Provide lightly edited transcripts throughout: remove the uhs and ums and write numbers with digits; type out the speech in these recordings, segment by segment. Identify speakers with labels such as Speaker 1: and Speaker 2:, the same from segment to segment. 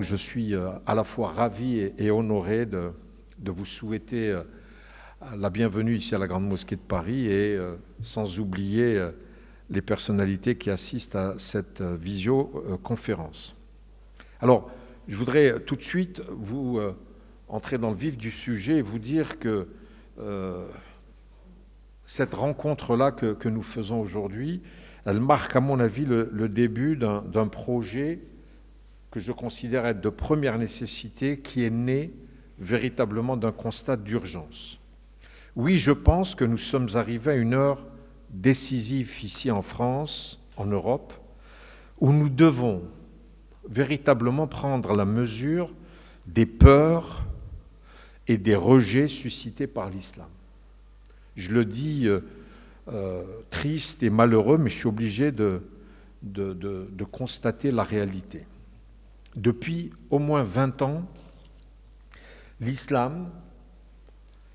Speaker 1: Je suis à la fois ravi et honoré de vous souhaiter la bienvenue ici à la Grande Mosquée de Paris et sans oublier les personnalités qui assistent à cette visioconférence. Alors, je voudrais tout de suite vous entrer dans le vif du sujet et vous dire que cette rencontre-là que nous faisons aujourd'hui, elle marque à mon avis le début d'un projet que je considère être de première nécessité, qui est né véritablement d'un constat d'urgence. Oui, je pense que nous sommes arrivés à une heure décisive ici en France, en Europe, où nous devons véritablement prendre la mesure des peurs et des rejets suscités par l'islam. Je le dis triste et malheureux, mais je suis obligé de constater la réalité. Depuis au moins 20 ans, l'islam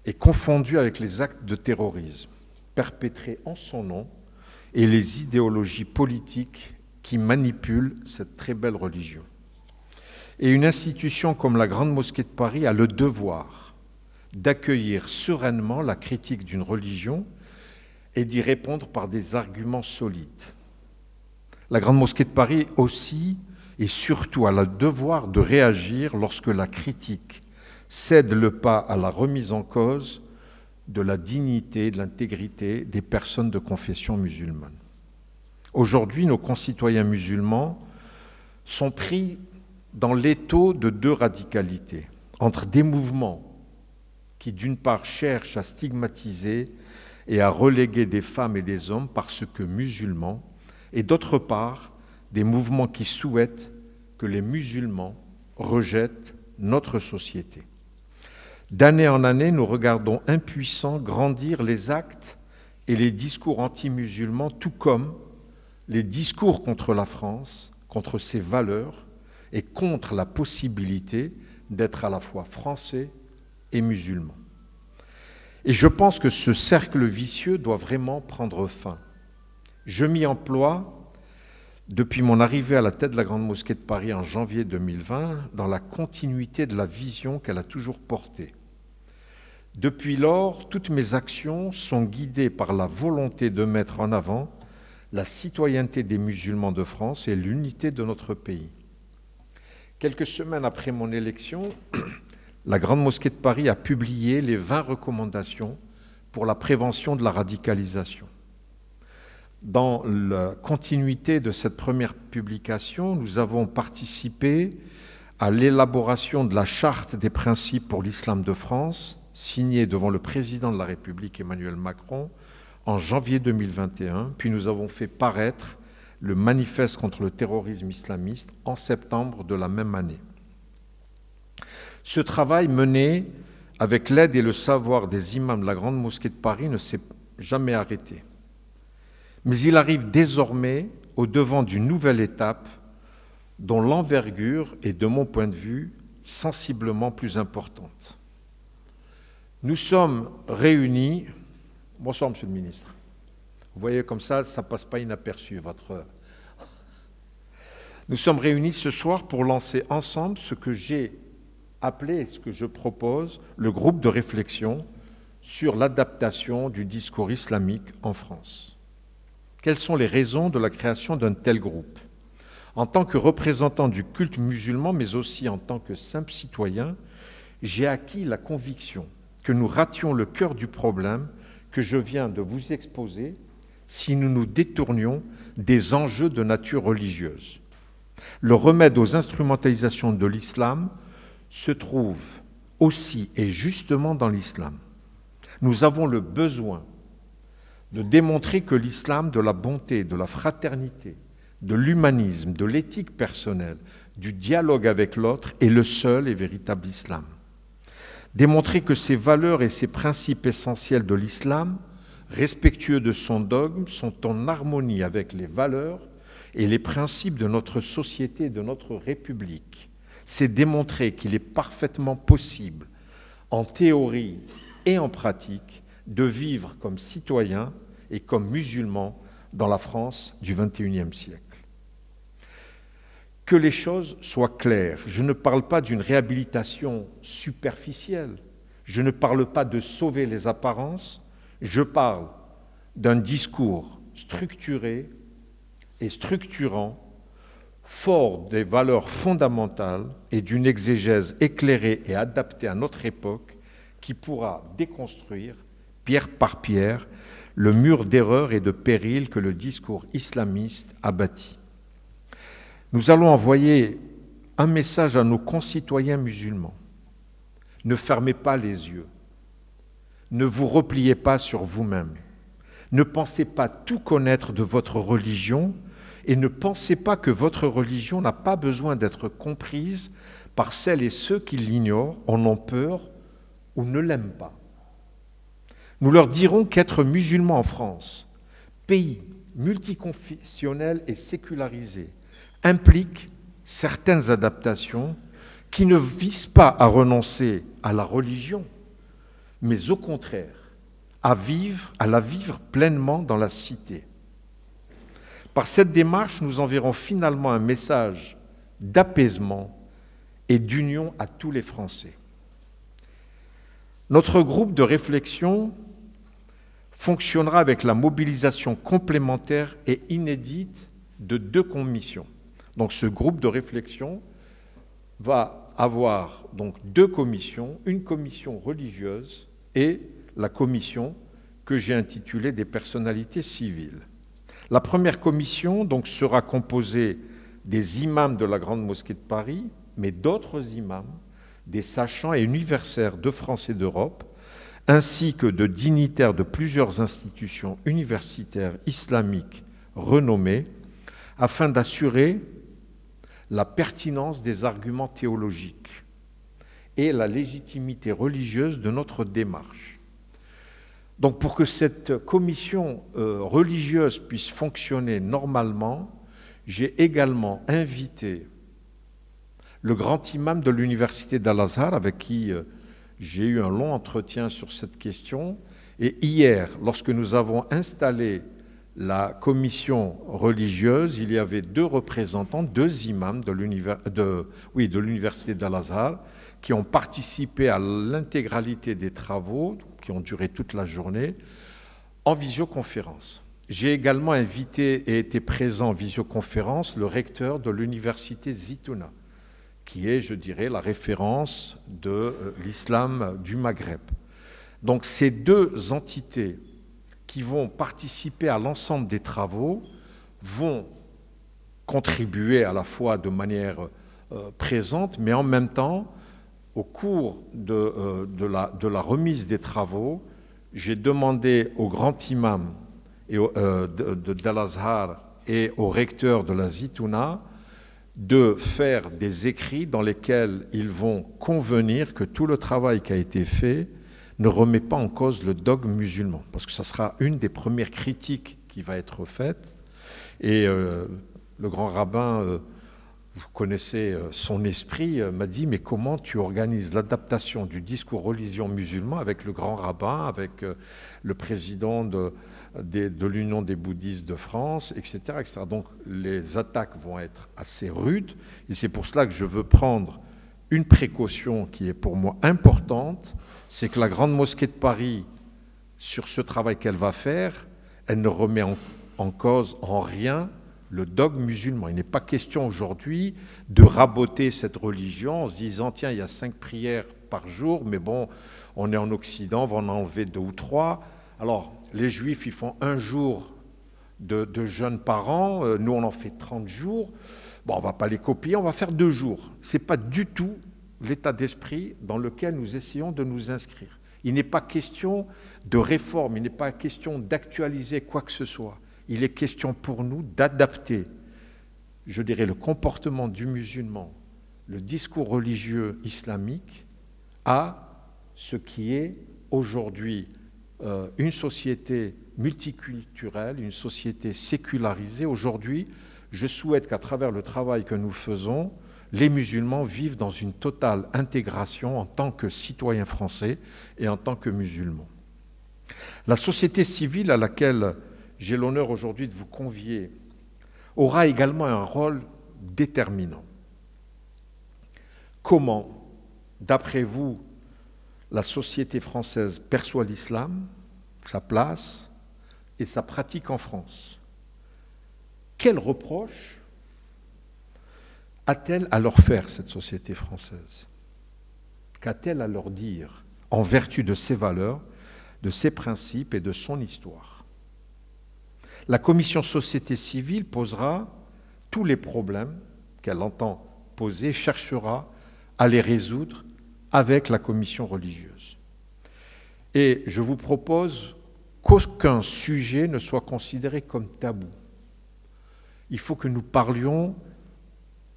Speaker 1: est confondu avec les actes de terrorisme perpétrés en son nom et les idéologies politiques qui manipulent cette très belle religion. Et une institution comme la Grande Mosquée de Paris a le devoir d'accueillir sereinement la critique d'une religion et d'y répondre par des arguments solides. La Grande Mosquée de Paris aussi et surtout a le devoir de réagir lorsque la critique cède le pas à la remise en cause de la dignité, de l'intégrité des personnes de confession musulmane. Aujourd'hui, nos concitoyens musulmans sont pris dans l'étau de deux radicalités, entre des mouvements qui, d'une part, cherchent à stigmatiser et à reléguer des femmes et des hommes parce que musulmans, et d'autre part, des mouvements qui souhaitent que les musulmans rejettent notre société. D'année en année, nous regardons impuissants grandir les actes et les discours anti-musulmans, tout comme les discours contre la France, contre ses valeurs et contre la possibilité d'être à la fois français et musulman. Et je pense que ce cercle vicieux doit vraiment prendre fin. Je m'y emploie depuis mon arrivée à la tête de la Grande Mosquée de Paris en janvier 2020, dans la continuité de la vision qu'elle a toujours portée. Depuis lors, toutes mes actions sont guidées par la volonté de mettre en avant la citoyenneté des musulmans de France et l'unité de notre pays. Quelques semaines après mon élection, la Grande Mosquée de Paris a publié les 20 recommandations pour la prévention de la radicalisation. Dans la continuité de cette première publication, nous avons participé à l'élaboration de la charte des principes pour l'islam de France, signée devant le président de la République Emmanuel Macron en janvier 2021, puis nous avons fait paraître le manifeste contre le terrorisme islamiste en septembre de la même année. Ce travail mené avec l'aide et le savoir des imams de la Grande Mosquée de Paris ne s'est jamais arrêté. Mais il arrive désormais au devant d'une nouvelle étape dont l'envergure est, de mon point de vue, sensiblement plus importante. Nous sommes réunis... Bonsoir, Monsieur le Ministre. Vous voyez, comme ça ne passe pas inaperçu, votre... Nous sommes réunis ce soir pour lancer ensemble ce que j'ai appelé, et ce que je propose, le groupe de réflexion sur l'adaptation du discours islamique en France. Quelles sont les raisons de la création d'un tel groupe ? En tant que représentant du culte musulman, mais aussi en tant que simple citoyen, j'ai acquis la conviction que nous rations le cœur du problème que je viens de vous exposer si nous nous détournions des enjeux de nature religieuse. Le remède aux instrumentalisations de l'islam se trouve aussi et justement dans l'islam. Nous avons le besoin de démontrer que l'islam de la bonté, de la fraternité, de l'humanisme, de l'éthique personnelle, du dialogue avec l'autre est le seul et véritable islam. Démontrer que ces valeurs et ces principes essentiels de l'islam, respectueux de son dogme, sont en harmonie avec les valeurs et les principes de notre société et de notre République. C'est démontrer qu'il est parfaitement possible, en théorie et en pratique, de vivre comme citoyen et comme musulman dans la France du XXIe siècle. que les choses soient claires. Je ne parle pas d'une réhabilitation superficielle. Je ne parle pas de sauver les apparences. Je parle d'un discours structuré et structurant, fort des valeurs fondamentales et d'une exégèse éclairée et adaptée à notre époque qui pourra déconstruire, pierre par pierre, le mur d'erreurs et de périls que le discours islamiste a bâti. Nous allons envoyer un message à nos concitoyens musulmans. Ne fermez pas les yeux. Ne vous repliez pas sur vous-même. Ne pensez pas tout connaître de votre religion et ne pensez pas que votre religion n'a pas besoin d'être comprise par celles et ceux qui l'ignorent, en ont peur ou ne l'aiment pas. Nous leur dirons qu'être musulman en France, pays multiconfessionnel et sécularisé, implique certaines adaptations qui ne visent pas à renoncer à la religion, mais au contraire, à la vivre pleinement dans la cité. Par cette démarche, nous enverrons finalement un message d'apaisement et d'union à tous les Français. Notre groupe de réflexion fonctionnera avec la mobilisation complémentaire et inédite de 2 commissions. Donc ce groupe de réflexion va avoir donc 2 commissions, une commission religieuse et la commission que j'ai intitulée des personnalités civiles. La première commission donc sera composée des imams de la Grande Mosquée de Paris, mais d'autres imams, des sachants et universitaires de France et d'Europe, ainsi que de dignitaires de plusieurs institutions universitaires islamiques renommées, afin d'assurer la pertinence des arguments théologiques et la légitimité religieuse de notre démarche. Donc pour que cette commission religieuse puisse fonctionner normalement, j'ai également invité le grand imam de l'université d'Al-Azhar, avec qui j'ai eu un long entretien sur cette question. Et hier, lorsque nous avons installé la commission religieuse, il y avait 2 représentants, 2 imams de l'université d'Al-Azhar, qui ont participé à l'intégralité des travaux, qui ont duré toute la journée, en visioconférence. J'ai également invité et été présent en visioconférence le recteur de l'université Zitouna, qui est, je dirais, la référence de l'islam du Maghreb. Donc ces 2 entités qui vont participer à l'ensemble des travaux vont contribuer à la fois de manière présente, mais en même temps, au cours de la remise des travaux, j'ai demandé au grand imam d'Al-Azhar et au recteur de la Zitouna de faire des écrits dans lesquels ils vont convenir que tout le travail qui a été fait ne remet pas en cause le dogme musulman, parce que ça sera une des premières critiques qui va être faite. Et le grand rabbin, vous connaissez son esprit, m'a dit « Mais comment tu organises l'adaptation du discours religion musulman avec le grand rabbin, avec le président de l'Union des bouddhistes de France, etc. etc. » Donc les attaques vont être assez rudes, et c'est pour cela que je veux prendre une précaution qui est pour moi importante, c'est que la Grande Mosquée de Paris, sur ce travail qu'elle va faire, elle ne remet en cause en rien le dogme musulman. Il n'est pas question aujourd'hui de raboter cette religion en se disant « Tiens, il y a 5 prières par jour, mais bon, on est en Occident, on va en enlever 2 ou 3. » Alors, les Juifs, ils font 1 jour de jeûne par an, nous, on en fait 30 jours. Bon, on ne va pas les copier, on va faire 2 jours. Ce n'est pas du tout l'état d'esprit dans lequel nous essayons de nous inscrire. Il n'est pas question de réforme, il n'est pas question d'actualiser quoi que ce soit. Il est question pour nous d'adapter, je dirais, le comportement du musulman, le discours religieux islamique à ce qui est aujourd'hui une société multiculturelle, une société sécularisée. Aujourd'hui, je souhaite qu'à travers le travail que nous faisons, les musulmans vivent dans une totale intégration en tant que citoyens français et en tant que musulmans. La société civile à laquelle j'ai l'honneur aujourd'hui de vous convier aura également un rôle déterminant. Comment, d'après vous, la société française perçoit l'islam, sa place et sa pratique en France? Quels reproches a-t-elle à leur faire, cette société française? Qu'a-t-elle à leur dire en vertu de ses valeurs, de ses principes et de son histoire? La commission société civile posera tous les problèmes qu'elle entend poser, cherchera à les résoudre avec la commission religieuse. Et je vous propose qu'aucun sujet ne soit considéré comme tabou. Il faut que nous parlions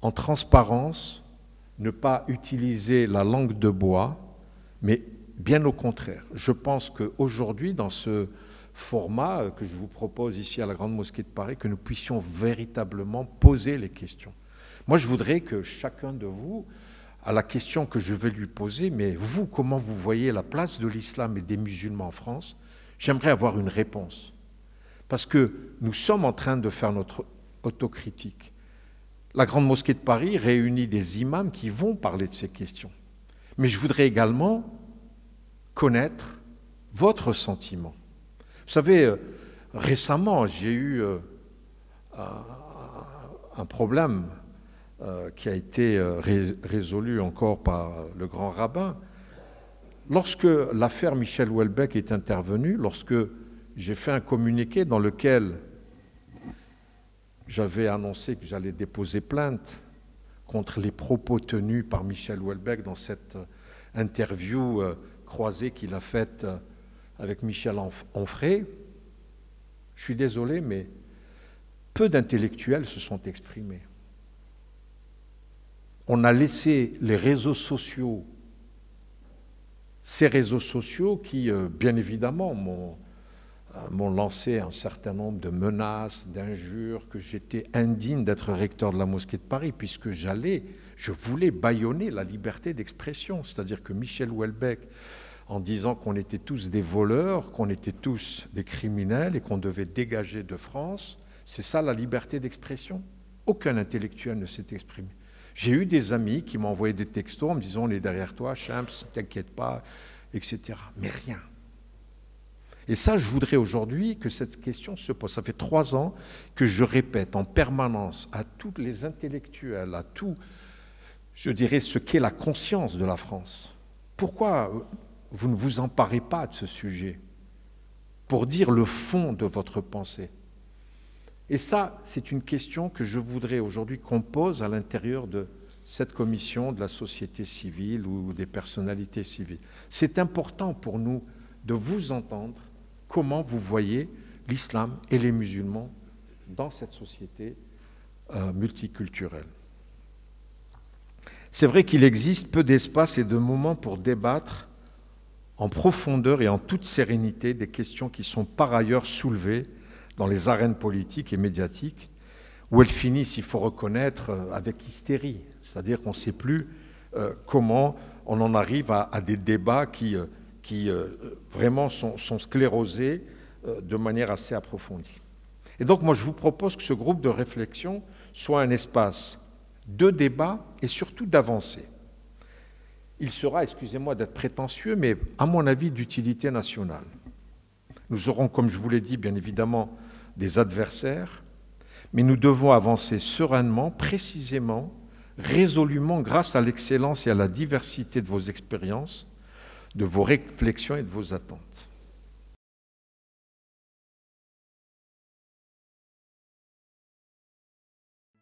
Speaker 1: en transparence, ne pas utiliser la langue de bois, mais bien au contraire. Je pense qu'aujourd'hui, dans ce format que je vous propose ici à la Grande Mosquée de Paris, que nous puissions véritablement poser les questions. Moi, je voudrais que chacun de vous, à la question que je vais lui poser, mais vous, comment vous voyez la place de l'islam et des musulmans en France? J'aimerais avoir une réponse. Parce que nous sommes en train de faire notre autocritique. La Grande Mosquée de Paris réunit des imams qui vont parler de ces questions. Mais je voudrais également connaître votre sentiment. Vous savez, récemment, j'ai eu un problème qui a été résolu encore par le grand rabbin. Lorsque l'affaire Michel Houellebecq est intervenue, lorsque j'ai fait un communiqué dans lequel j'avais annoncé que j'allais déposer plainte contre les propos tenus par Michel Houellebecq dans cette interview croisée qu'il a faite avec Michel Onfray, je suis désolé, mais peu d'intellectuels se sont exprimés. On a laissé les réseaux sociaux, ces réseaux sociaux qui, bien évidemment, m'ont lancé un certain nombre de menaces, d'injures, que j'étais indigne d'être recteur de la mosquée de Paris, puisque je voulais bâillonner la liberté d'expression. C'est-à-dire que Michel Houellebecq, en disant qu'on était tous des voleurs, qu'on était tous des criminels et qu'on devait dégager de France, c'est ça la liberté d'expression? Aucun intellectuel ne s'est exprimé. J'ai eu des amis qui m'ont envoyé des textos en me disant « on est derrière toi, Shams, t'inquiète pas », etc. Mais rien. Et ça, je voudrais aujourd'hui que cette question se pose. Ça fait 3 ans que je répète en permanence à tous les intellectuels, à tout, je dirais, ce qu'est la conscience de la France. Pourquoi vous ne vous emparez pas de ce sujet pour dire le fond de votre pensée? Et ça, c'est une question que je voudrais aujourd'hui qu'on pose à l'intérieur de cette commission de la société civile ou des personnalités civiles. C'est important pour nous de vous entendre comment vous voyez l'islam et les musulmans dans cette société multiculturelle. C'est vrai qu'il existe peu d'espace et de moments pour débattre en profondeur et en toute sérénité des questions qui sont par ailleurs soulevées dans les arènes politiques et médiatiques, où elles finissent, il faut reconnaître, avec hystérie. C'est-à-dire qu'on ne sait plus comment on en arrive à des débats qui vraiment sont sclérosés de manière assez approfondie. Et donc moi je vous propose que ce groupe de réflexion soit un espace de débat et surtout d'avancée. Il sera, excusez-moi d'être prétentieux, mais à mon avis d'utilité nationale. Nous aurons, comme je vous l'ai dit, bien évidemment, des adversaires, mais nous devons avancer sereinement, précisément, résolument, grâce à l'excellence et à la diversité de vos expériences, de vos réflexions et de vos attentes.